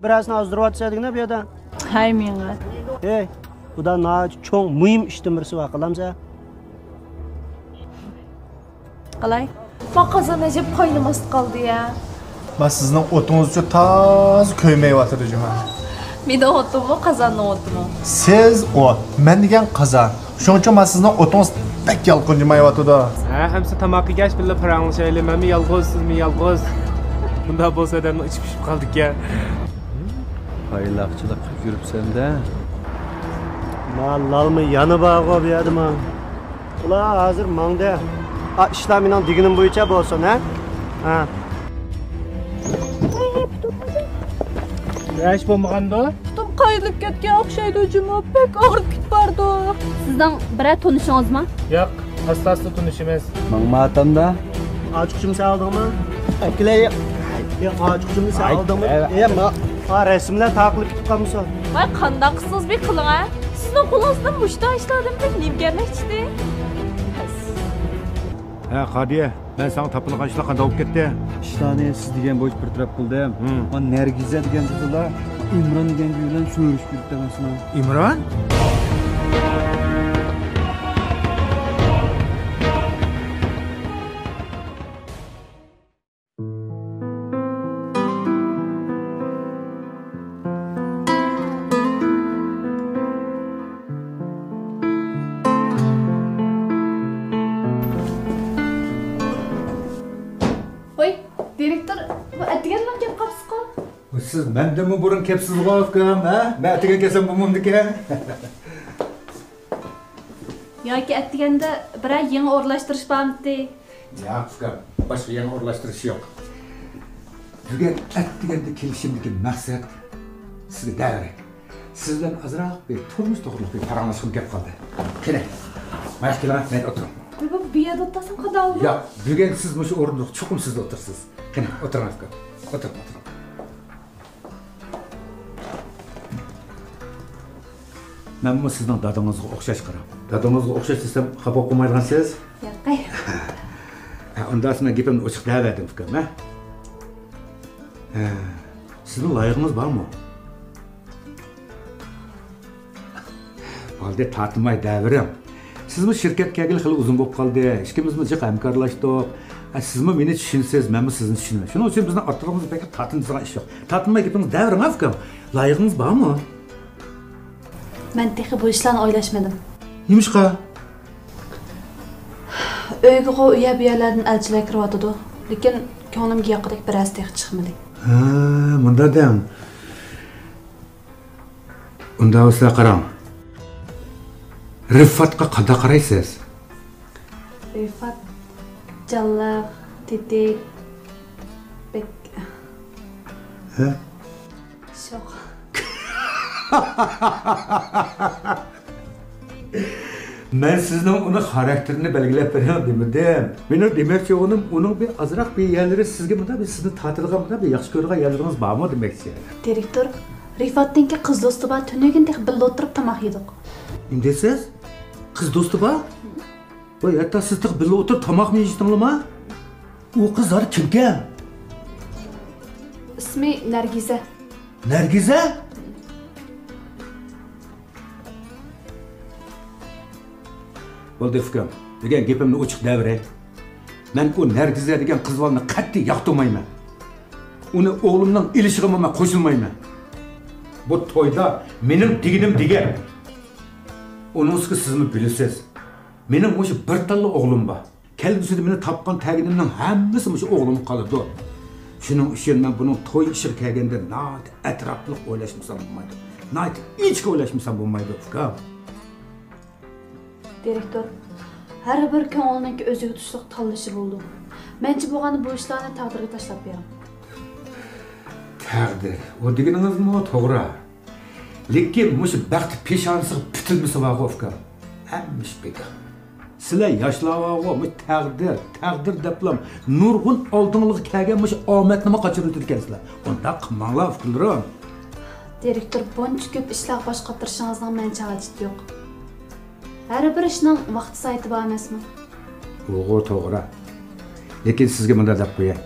Birazını azdırıvatsaydın bu yerden. Hay meni. Hey, bu da çok mühim iştin birisi var, kılamsa. Qalay? Ben kazan acaba kaynaması kaldı ya. Ben sizin otunuz için taz köymeye batırıcım ha. Meni otum mu kazanın otum mu? Siz o, ben degen kazan. Şunun için ben sizin otunuz pek yalqıncımaya batırdı. Ha, hamsa tamakı geç bile paranlı şeyle. Ben mi yalğız, siz mi yalğız? Bunda bolsa adamla içip pişip kaldık ya. Paylaqçılık yürüp de. Mallar mı yanı bağlı bir yerdim ha. Ulan hazır manda. İşleminden diginin boyunca bolsun ha? Ha. Yaş bo'lmaganda? Tutum qayrilib ketgan o'xshaydi o'zimga. Pek og'rib ketbardi. Sizdan biror tanishingizmi? Yo'q, asta-asta tunishimiz. Mangmatamda. Açıkçım sen aldın mı? Akileye. Ya açıkçım sen aldın mı? Ma resimler takip edip kalmışsın. Vay qandaqsiz bir qılın ha? Sizin qo'lingizdan mushta ishladim deb nimgamakchidi? Ha, Qadiya, ben sana tapılgan ishlar qanday bo'lib ketdi? İşlarni siz degan bo'yicha bir taraf qildim. Men Nargiza degan qizlar İmron degan bilan so'rishib yuribman. İmron? Voy, direktor, bu atganlar kelib qolibsiz-ku. Siz menden mi burun kepsiz qo'yibdim, ha? Men atiga kelsam bo'lmamdiki. Yoki atganda biror yangi o'rlashtirish bormidi? Yo'q, ukam. Boshqa yangi o'rlashtirish yo'q. Bugun atiganda kelishimdagi maqsad sizga davrak. Siz bilan azroq bir turmush to'g'riliq bir paranglashib kelib qoldi. Qani, mashkillar men o'tiring. Bu yerda o'tirsam qanday bo'ladi? Yo'q, bugun siz shu o'rinda chuqum sizda o'tirsiz. Qani, o'tiring ukam. O'tiring. Men bu sizning dadangizga o'xshash qaram. Dadangizga o'xshash desam, xafa qilmaydigansiz? Yo'q. Unda men gapimni ochiq da'vatim ukam, ha? Sizning loyiqingiz bormi? Valde tatmay davrim. Sizmi shirkatga kelgili xil uzun bo'lib qoldi. Ikkimizmi jiq hamkorlashdik. Sizmi meni tushunsiz, menmi sizni tushunaman. Shuning uchun bizning o'rtog'imizda pek tatındigan ish yo'q. Tatmay gapingiz davrim, ukam. Loyiqingiz bormi? Men texi bu ishlarni o'ylashmadim. Nimishqa? Uyga uya buyalardan elchilar kiryotdi. Lekin ko'nglimga yoqidek biroz tex chiqmadi. Ha, bunda dem. Unda sizlar qarang. Rifatga qanday qaraysiz? Rifat, jalliq, tetik, bek. Ha? Sho'x. Men sizning uni xarakterini belgilab beraman demadim. Meni demoqchi uning bir azroq bir yerlari sizga bunda bir sizni ta'tilga bir yaxshi ko'rgan yerlaringiz bormi demoqchi. Direktor, Rifatninki qiz do'sti bor, tunugin tex birga o'tirib tomoq yedik. Nima deysiz? Qiz do'sti bor? Voy, hatta siz tex birga o'tirib tomoq yeyishdingizmi? U qizlar kimga? Ismi Nargiza. Nargiza? Bo'ldi ukam. Degan gapimni ochiq davray. Men u Nargiza degan qizlarni qat'iy yoqtirmayman. Uni o'g'limning ilishig'iga men qo'shilmayman. Bu to'yda mening deginim degan. Uningizga sizmi bilasiz. Mening o'sha bir talla o'g'lim bor. Kelgusida meni topgan taginimning hammasi o'sha o'g'lim qoladi. Shuning uchun men buning to'y ishiga kelganda nat atrofli o'ylashmasam bo'lmaydi. Nat ichki o'ylashmasam bo'lmaydi ukam. Direktor, har bir ko'ngilniki o'ziga tushliq tanlashi bo'ldi. Menchi bo'lgani bu ishlarni taqdirga tashlab beraman. Taqdir. O deganingizmi to'g'ri. Lekin mush baxt peshonasiga bitilmasa vaqo ukam. Hammish bekor. Sizlar yoshlarga bu taqdir deblam nurg'un oldinliq kelgan mush omadni qochirib o'tirgansizlar. Unda qilmanglar fikrlarim. Direktor, buncha ko'p ishlar boshqartirishingizning mencha hojati yo'q. Har bir ishning vaqti sayti bor emasmi? O'g'ri to'g'ri. Lekin sizga bunday deb qo'yay.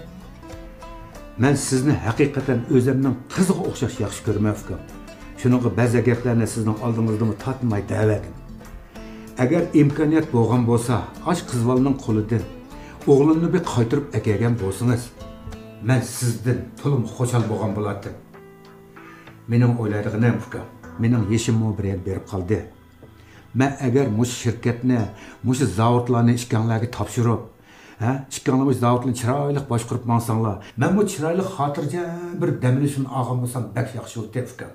Men sizni haqiqatan o'zimning qiziga o'xshash yaxshi ko'raman ukam. Shuningga ba'zi gaplarni sizning oldingizda tatmay da'vadim. Agar imkoniyat bo'lgan bo'lsa, ash qizvalning qo'lidan o'g'limni bir qaytirib akagan bo'lsangiz, men sizdan to'liq xushal bo'lgan bo'lardim. Mening o'ylaydiganim ukam, mening yeshimim bilan berib qoldi. Men agar mush shirkatni, mush zavodlarni ishkanlarga topshirib, ishkanlar mush zavodlarni chiroyli boshqarib mansanglar, men bu chiroyli xotirjam bir damlashini olgan bo'lsam, bak yaxshi o'tdi ukam.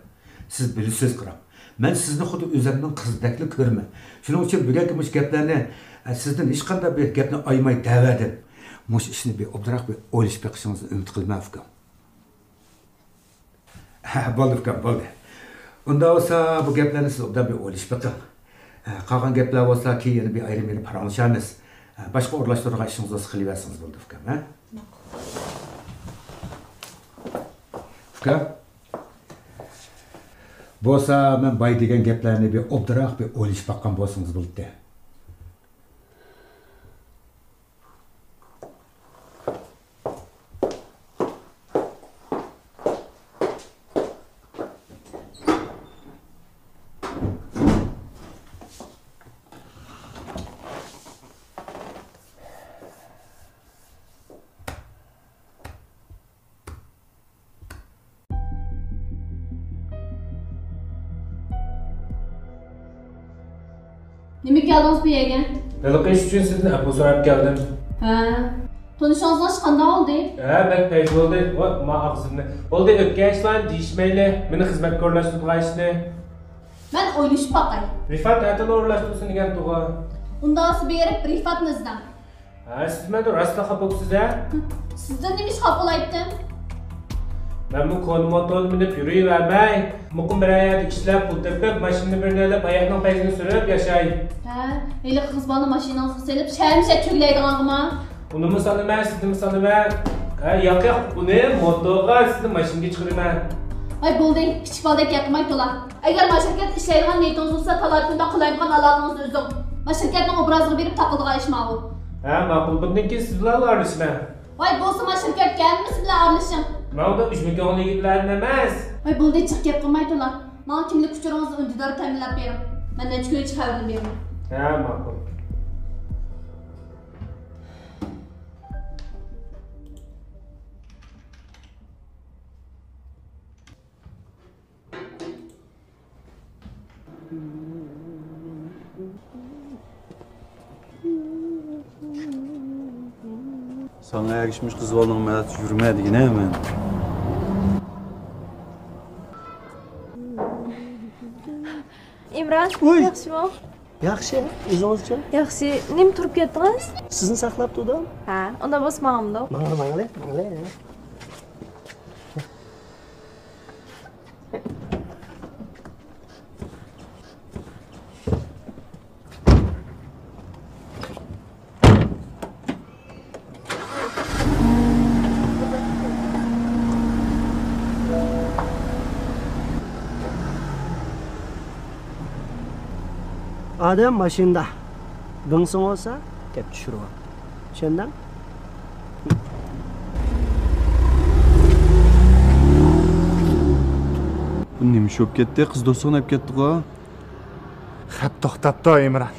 Siz bilasiz qiram. Men sizni xuddi o'zimning qizdakli ko'raman. Shuning uchun bugungi mush gaplarni sizdan hech qanday bir gapni aymay da'vadim. Mush ishni bir obdiroq bir o'ylashib beqishingizni umid qilman ukam. Bo'ldi ukam, bo'ldi. Unda bo'lsa bu gaplarni siz obdan bir o'ylashib beqing. Qolgan gaplar bo'lsa keyin bir ayrim paranglashamiz. Boshqa o'rlashtirgan ishingizni qilaversangiz bo'ldi ukam, ha? Ukam. Bo'lsa, men bay degan gaplarni bir obdiroq bir o'ylashib baqqan bo'lsangiz bo'ldi. Nima keldingiz bu yerga? Niliqish uchun sizni apul so'rab keldim. Ha. Tanishingizlar qanday oldi? Ben pek bo'ldi. Ma og'zimni. Bo'ldi, o'tgan deyishmayli. Meni xizmatkorlashtirgan ishni. Men o'ylashib boqay. Rifat atini o'rlashtirsin degan to'g'a. Unda siz berib Rifatni izlang. Siz meni rostla xafa bo'libsiz-a? Sizdan nima ish qabul aytdim? Ben bu konumotol minib yürüyüvermey. Muqim bir ayada ishlab, pul tepib, mashinani birini olib, oyoqning payini surib yashay. Ha, eli qiz bola mashinangizni selib, shamsha cho'glaydiganmi? Uni misolaman, sizni misolaman. Yo'q, uni motoga sizni mashinaga chiqaraman. Ay bo'ldi, kichik boladek yaqmay to'la. Agar mashirkat ishlaydigan niyatingiz bo'lsa, talabimda qilaydigan aloqangizni o'zing. Mashirkatning obrazini berib taqildigan ish ma'qul. Ha, ma'qul. Bundan keyin siz bilan aralashman. Voy bo'lsa mashirkatga siz bilan aralashing. Mavda uchmikan yigitlarni emas. Voy bo'ldi, chiq gap qilmay to'la. Menga kimlik uchuringizni undidor ta'minlab bering. Men necha kun ichi xabarini beraman. Ha, ma'qul. Sana erişmiş kız oldun medet yürümedi yine hemen. İmran, Uy. yaxshimi? Yaxshi, o'zingizchi? Yaxshi, nim turib ketdingiz? Sizni saqlab turdim. Ha, unda bosmamda. Mangli. Adam mashinada. G'ingsing olsa, gap tushirib ol. Tushunding? Bu nima shop ketdi, qiz do'stini olib ketdi-ku. Xat to'xtatdi Imron.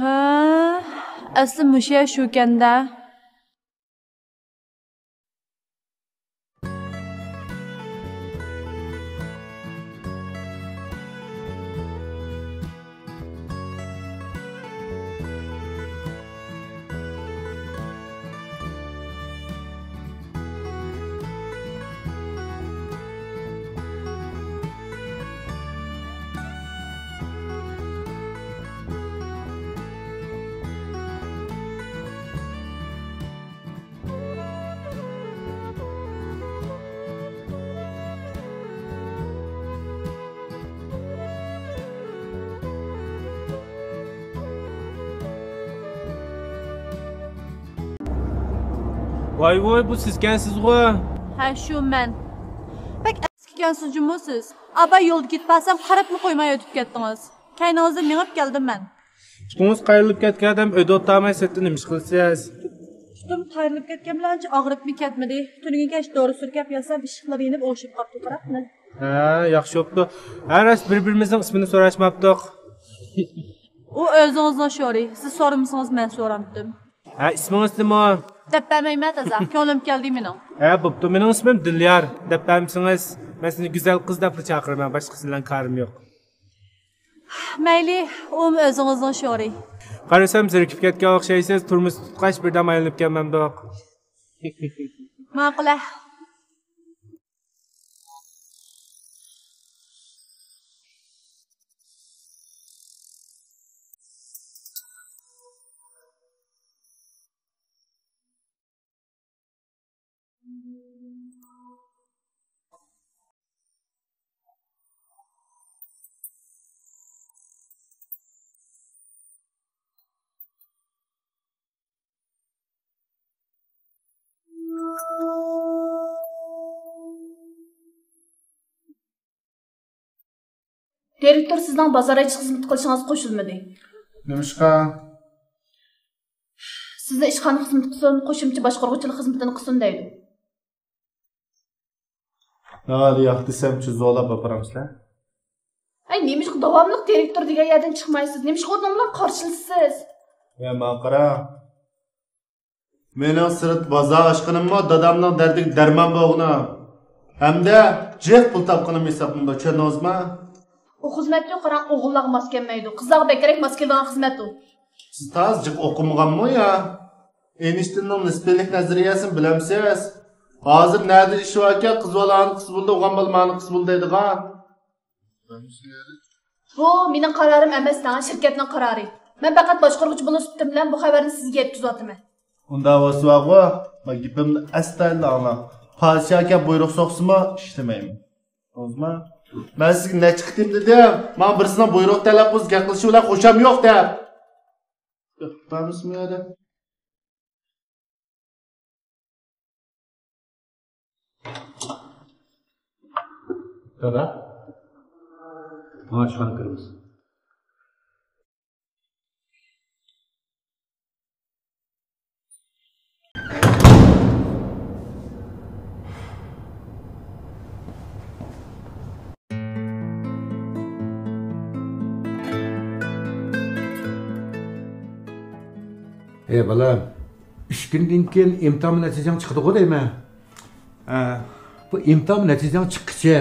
Ha, asli musha shu ekanda. Voy bu sizkensiz-ku. Ha shu men. Bak eskikansiz jumosiz. Aba yo'lda ketmasam qarabmi qo'ymay o'tib ketdingiz. Kayningizda mengib keldim men. Utunuz qayrilib ketgan adam öde o'tmay setdi nima ish qilsiz? Utim qayrilib ketgan bilanchi og'rib ketmadi. Tuniga kech dori surkab yasab ishqilib yenib o'shib qolibdi qarabmi? Ha, yaxshi bo'pti. Har ras bir-birimizning ismini so'rashmabdik. U o'zingizning sho'ri. Siz so'ramsangiz men so'ramdim. Ha, ismingiz nima? Deb bermayman taza. Ko'nglim keldi mening. Ha, bo'pti. Mening ismim Dilyar. Deb bermisiz? Men sizni go'zal qiz deb chaqiraman. Boshqa bilan karim yo'q. Mayli, u o'zingizning sho'ri. Qarasam zirkib ketgan o'xshaysiz. Turmush tutqach birdan aylanib kelmamdoq. Ma'qul. Direktor sizning bozorga xizmat qilishingiz qo'shilmadi. Nimishqa? Sizda ishxona xizmat qilsin, qo'shimcha boshqaruvchilik xizmatini qilsin deydi. Nari yoq desamchi zo'lab boramizlar. Ay, nima davomli direktor degan yerdan chiqmaysiz? Nima o'rnim bilan qarshilisiz? Ya maqara. Mening sirt bozor aşkınımma dadamning dardiga darmon bo'g'ina. Hamda jiq pul topqinim hisobimda tushunozmi? O xizmatga qarang o'g'illar mos kelmaydi. Qizlar bekarek mos kelgan xizmat u. Siz tazjiq o'qimaganmi ya? Einsteinning nisbiylik nazariyasini bilamsiz? Hozir nerede ish bor ekan, qiz bolani qiz bo'ldi, o'g'on bolani qiz bo'ldi deydigan. Bu mening qarorim emas, tang shirkatning qarori. Men faqat boshqaruvchi bo'lib o'tdim bilan bu xabarni sizga yetkazyapman. Unda vasvaqo, men gapimni aslan angla. Podshoh aka buyruq so'qsimi, ishlamayman. O'zma? Men sizga necha qitim dedim. Men birisini buyruq talab qilib gap qilishi bilan qo'sham yo'q deb. Yo'qmismi yo'da? Dada. Maaşlarını kırmızı. Balam, 3 gündən keyin imtahan nəticəm çıxdı deymi? Bu imtahan nəticəm çıxışı,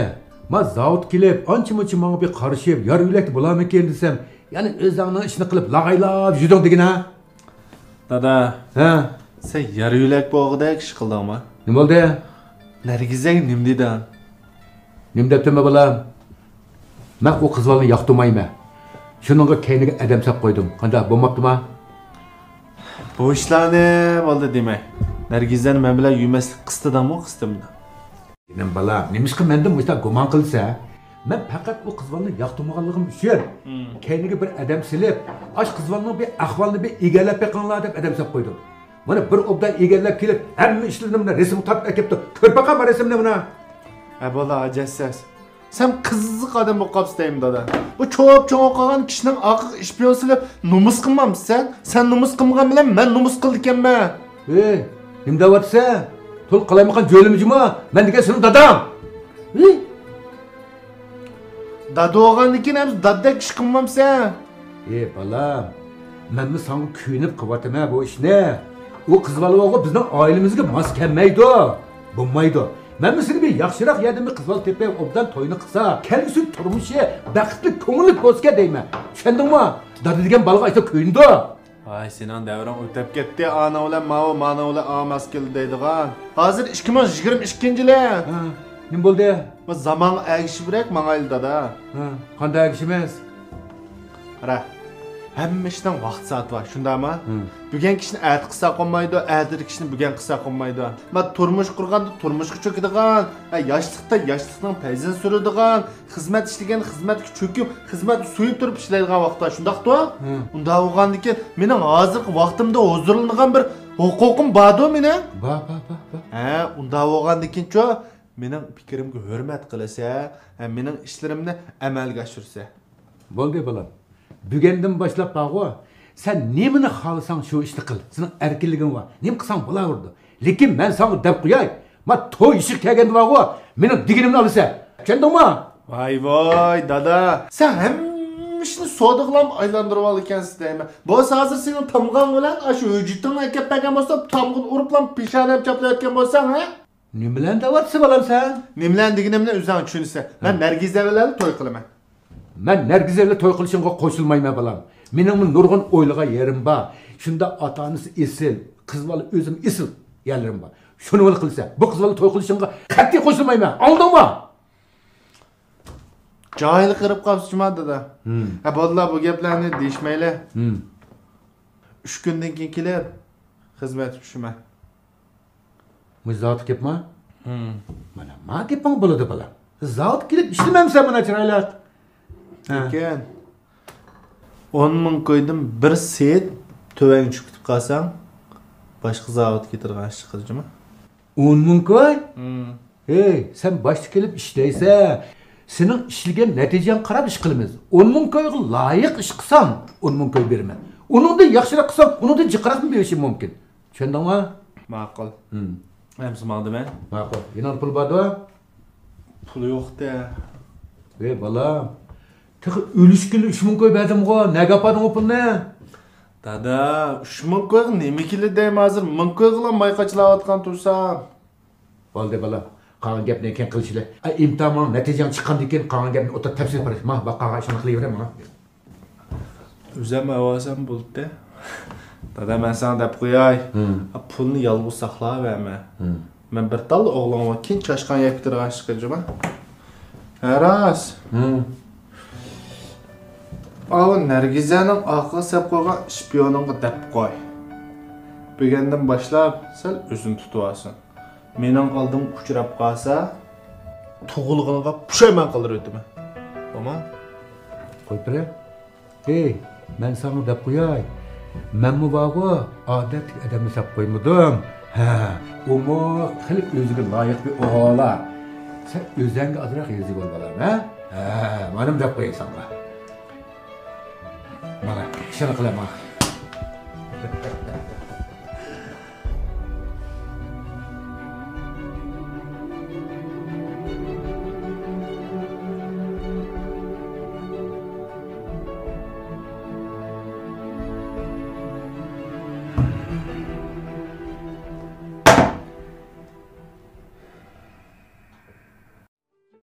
men zavod kelib, ancha-muncha menga bir qarashib, yar yo'lakda bo'larmikan desam, ya'ni o'zingning ishni qilib lag'aylab yurding degina. Dada, Ha, sen yar yo'lak bog'idagi ish qildingmi? nima bo'ldi? Nargizaga nim dedi? Nim debdimi balam? Men u qizlarni yoqtirmayman. Shuningga keyniga adam sap qo'ydim. Qanday bo'lmabdimi? Bu ishlarni bo'ldi demak. Nargizani men bilan yurmaslik qistidimmi, qistimda? Benim balam, nemishqa mendan bu ishlar gumon qilsa, men faqat bu qizlarni yoqtirmaganligim uchun keyniga bir adam silib, ash qizlarning bir ahvolini bir egallab beqinglar deb adam sap qo'ydim. Mana bir obdan egallab kelib, hamma ishlarni bilan rasm topib akibdi. Ko'r baqama rasmni buni. Bola ajassiz. Sen qiziq odam bo'lib qolibsan dada. Bu cho'p-cho'ng qolgan kishining oqiq ish bilan silib numus qilmamsan? Sen numus qilmagan bilan men numus qildi ekanman. Ey, nima deyapsan? Tul qalaymagan jo'limijmi? Men degan sening dadam. Dada o'g'andan keyin ham daddak ish qilmamsan. Ey balam, menmi senga kuyinib qilyapman bu ishni. U qiz bola o'g'il bizning oilamizga mos kelmaydi. Bo'lmaydi. Menmi seni bir yaxshiroq yerdan bir qiz bola tepib, obdan to'yini qilsa, kelgusi turmushi baxtli, ko'ngilli bo'lsa deyman. Tushundingmi? Dada degan balaga aytib kuyindi. Ay, sening davron o'tib ketdi. Ana bilan mavo, mana bilan amas keldi deydigan. Hozir 2022-yil. Ha, nima bo'ldi? Bu zamon agishi birak mangayli dada. Ha, qanday agishimiz? Qara. Hamma ishdan vaqt soat bor, shundaymi? Bugun kishini ati qilsa qolmaydi, atir kishini bugun qilsa qolmaydi. Men turmush qurganda turmushga cho'kadigan, yoshlikda yoshlikning payzini suradigan, xizmat ishlagan xizmatga cho'kib, xizmat suyib turib ishlaydigan vaqtda shundaqmi? Unda bo'lgandan keyin mening hozirgi vaqtimda huzurlangan bir Huquqim bordu mening. Ba. Ha, unda bo'lgandan keyin-chi, mening fikrimga hurmat qilsa, mening ishlarimni amalga oshirsa. Bo'ldi bolam. Bugundan boshlab bag'o, sen nimani xohlasang shu ishni qil. Sening erkinliging bor. Nim qilsang bo'laverdi. Lekin men senga deb qo'yay. Men to'y ishi kelganda bag'o, mening diginimni olsa. Tushundingmi? Voy, dada. Sen hamma ishni sodiqlam aylantirib ol ekansiz deyman. Bu hozir sening tamg'on bilan shu vujudingni akab bergan bo'lsa, tamg'on uriblam peshonam chaplayotgan bo'lsang, ha? Nim bilan davatsi bolam sen? Nim bilan deganimni o'zing tushunsa. Men Nargiza bilan to'y qilaman. Men Nargiza bilan to'y qilishingga qo'shilmayman bolam. Mening nurg'un o'yliga yerim bor. Shunda ota-onasi esil, qiz bola o'zim esil yerlarim bor. Shuni bil qilsa, bu qiz bola to'y qilishingga qat'iy qo'shilmayman. Aldingmi? Jahil qirib qolibsizmi dada? Ha, bolalar bu gaplarni deyishmaylar. 3 kundan keyin kelib xizmat tushiman. Muzot ketma? Mana ma gaping bo'ladi bolam. Zot kelib ishlamamsan mana chiroylar. Lekin 10 ming qo'ydim, 1 set tövang tushib ketib qolsam, boshqa zavod ketirgan ish qilishmi? 10 ming qo'y? Hey, sen boshqa kelib ishlaysan. Sening ishlagan natijang qarab ish qilamiz. 10 ming qo'yga loyiq ish qilsam, 10 ming qo'y beraman. Uningda yaxshiroq qilsam, uningda jiqroq berishim mumkin. Tushundingmi? Ma'qul. Hamsi maldiman. Ma'qul. Yana pul bormi? Pul yo'q-da. Ey bolam, tıxı ölüşkili 3 ming qo'y berdim-ku. Nega opading o pulni? Dada, 3 ming qo'y nima keladi deyman hozir? 1000 qo'y bilan mayqachilayotgan tursam. Bo'ldi bolam. Qolgan gapni keyin qilishlar. Imtihon natijang chiqqandan keyin qolgan gapni o'ta tafsir berish. Men baqaga ishonib qilaveraman. O'zim avasam bo'ldi. Dada, men sana deb qo'yay. Pulni yolg'iz saqlayverma. Men bir tal o'g'limga keyin chashqan yeb bitirgan ish qiljaman. Haras. Ava Nargizaning aqli sap qo'ygan shpioningga deb qo'y. Bugundan boshlab sal o'zini tutib olsin. Mening oldim uchrab qolsa, tug'ilganiga pushaymon qilib o'taman. Tamam? Qo'y bire. Hey, men sana deb qo'yay. Men bu bag'o odat odamni sap qo'ymadim. Ha, umo xilib o'ziga loyiq bir o'g'la. Sen o'zingga azroq yezib bo'l bolam, ha? Ha, menim deb qo'yay senga. Mana, ishini qilaman.